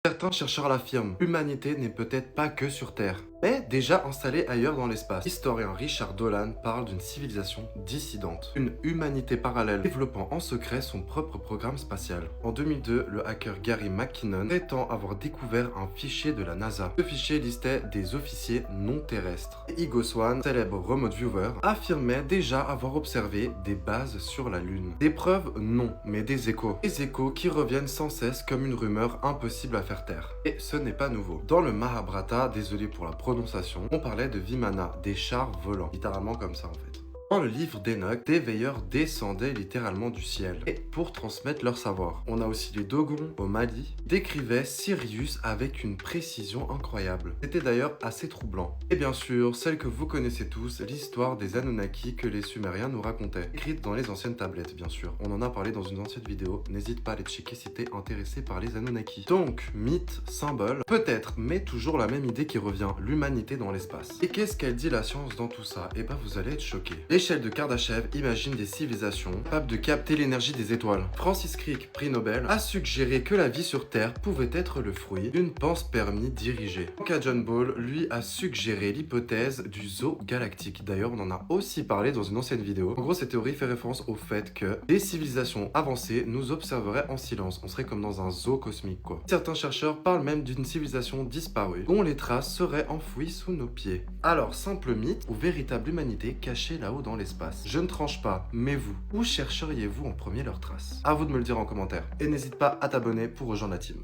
Certains chercheurs l'affirment, l'humanité n'est peut-être pas que sur Terre, mais déjà installée ailleurs dans l'espace. L'historien Richard Dolan parle d'une civilisation dissidente, une humanité parallèle développant en secret son propre programme spatial. En 2002, le hacker Gary McKinnon prétend avoir découvert un fichier de la NASA. Ce fichier listait des officiers non terrestres. Et Hugo Swan, célèbre remote viewer, affirmait déjà avoir observé des bases sur la Lune. Des preuves, non, mais des échos. Des échos qui reviennent sans cesse comme une rumeur impossible à faire taire. Et ce n'est pas nouveau. Dans le Mahabharata, désolé pour la prononciation, on parlait de Vimana, des chars volants. Littéralement comme ça en fait. Dans le livre d'Enoch, des veilleurs descendaient littéralement du ciel et pour transmettre leur savoir. On a aussi les Dogons au Mali, décrivaient Sirius avec une précision incroyable. C'était d'ailleurs assez troublant. Et bien sûr, celle que vous connaissez tous, l'histoire des Anunnaki que les Sumériens nous racontaient, écrite dans les anciennes tablettes bien sûr. On en a parlé dans une ancienne vidéo, n'hésite pas à aller checker si t'es intéressé par les Anunnaki. Donc, mythe, symbole, peut-être, mais toujours la même idée qui revient, l'humanité dans l'espace. Et qu'est-ce qu'elle dit la science dans tout ça? Eh ben vous allez être choqués. L'échelle de Kardashev imagine des civilisations capables de capter l'énergie des étoiles. Francis Crick, prix Nobel, a suggéré que la vie sur Terre pouvait être le fruit d'une panspermie dirigée. Quant à John Ball, lui a suggéré l'hypothèse du zoo galactique. D'ailleurs, on en a aussi parlé dans une ancienne vidéo. En gros, cette théorie fait référence au fait que des civilisations avancées nous observeraient en silence. On serait comme dans un zoo cosmique, quoi. Certains chercheurs parlent même d'une civilisation disparue, dont les traces seraient enfouies sous nos pieds. Alors, simple mythe ou véritable humanité cachée là-haut dans l'espace? Je ne tranche pas, mais vous, où chercheriez-vous en premier leurs traces? À vous de me le dire en commentaire. Et n'hésite pas à t'abonner pour rejoindre la team.